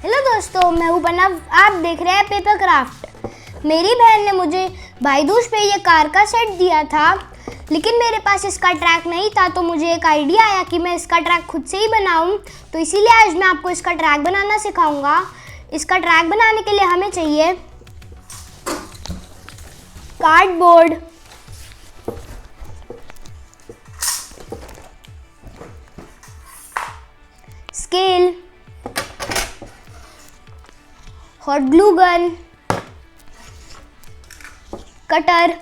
Hello दोस्तों, मैं हूं प्रणव। आप देख रहे हैं पेपर क्राफ्ट। मेरी बहन ने मुझे भाई दूज पे ये कार का सेट दिया था, लेकिन मेरे पास इसका ट्रैक नहीं था, तो मुझे एक आइडिया आया कि मैं इसका ट्रैक खुद से ही बनाऊं। तो इसीलिए आज मैं आपको इसका ट्रैक बनाना सिखाऊंगा। इसका ट्रैक बनाने के लिए हमें चाहिए cardboard, scale, hot glue gun, cutter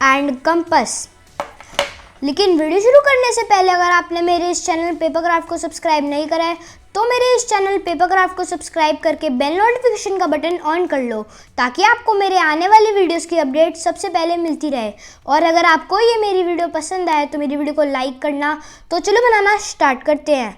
and compass. लेकिन वीडियो शुरू करने से पहले अगर आपने मेरे इस चैनल पेपर क्राफ्ट को सब्सक्राइब नहीं करा है तो मेरे इस चैनल पेपर क्राफ्ट को सब्सक्राइब करके बेल नोटिफिकेशन का बटन ऑन कर लो, ताकि आपको मेरे आने वाली वीडियोस की अपडेट सबसे पहले मिलती रहे। और अगर आपको ये मेरी वीडियो पसंद आए तो मेरी वीडियो को लाइक करना। तो चलो बनाना स्टार्ट करते हैं।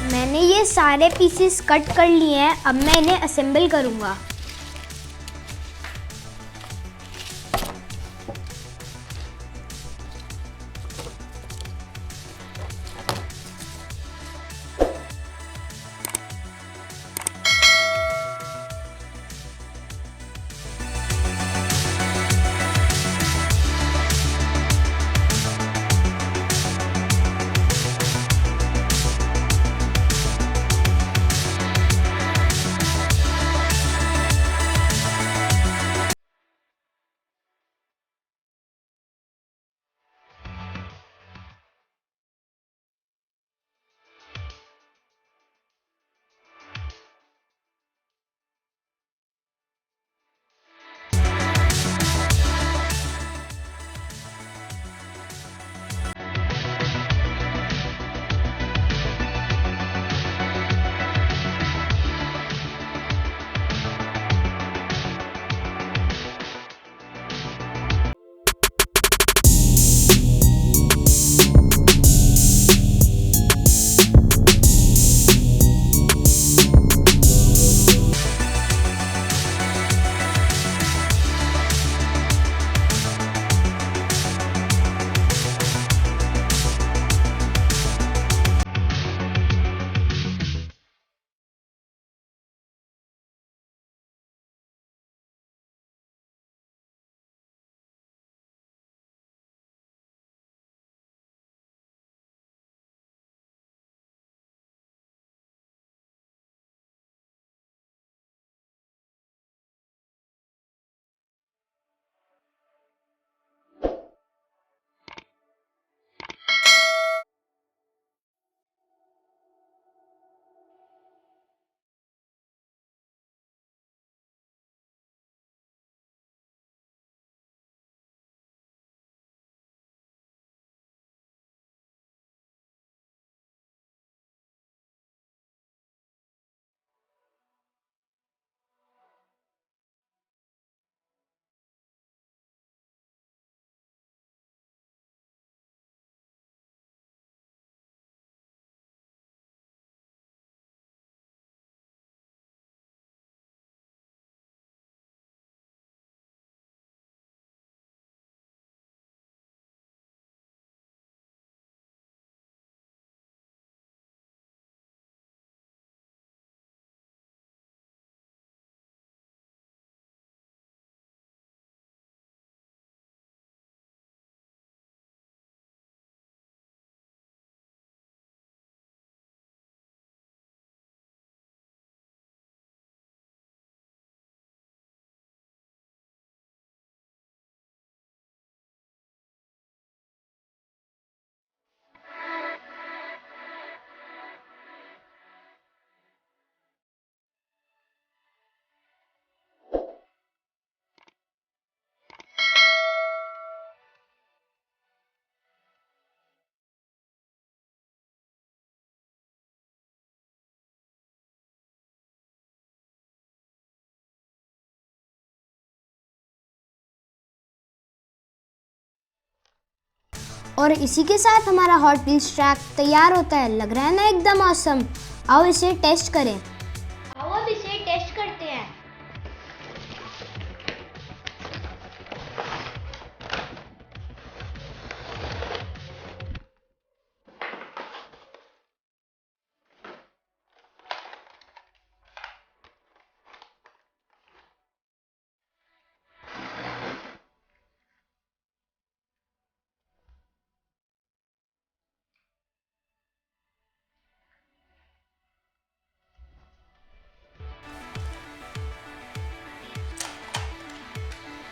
मैंने ये सारे पीसेस कट कर लिए हैं। अब मैं इन्हें असेंबल करूंगा। और इसी के साथ हमारा हॉट व्हील्स ट्रैक तैयार होता है। लग रहा है ना एकदम ऑसम। आओ इसे टेस्ट करें। आओ अब इसे टेस्ट करते हैं।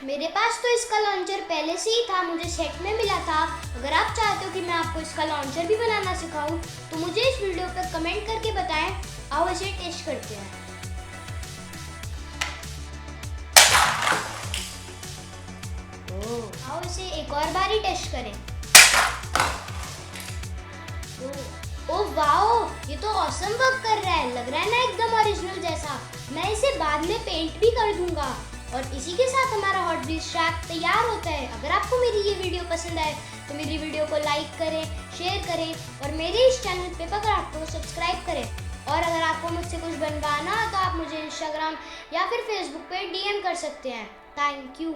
मेरे पास तो इसका लॉन्चर पहले से ही था, मुझे सेट में मिला था। अगर आप चाहते हो कि मैं आपको इसका लॉन्चर भी बनाना सिखाऊं तो मुझे इस वीडियो पर कमेंट करके बताएं। आओ इसे टेस्ट करते हैं। आओ इसे एक और बारी टेस्ट करें। ओह वाओ, ये तो ऑसम वर्क कर रहा है। लग रहा है ना एकदम ओरिजिनल जैसा। मैं इसे बाद में पेंट भी कर दूंगा। और इसी के साथ हमारा हॉट व्हील्स ट्रैक तैयार होता है। अगर आपको मेरी ये वीडियो पसंद आए तो मेरी वीडियो को लाइक करें, शेयर करें और मेरे इस चैनल पेपर क्राफ्ट को सब्सक्राइब करें। और अगर आपको मुझसे कुछ बनवाना तो आप मुझे इंस्टाग्राम या फिर फेसबुक पे DM कर सकते हैं। Thank you.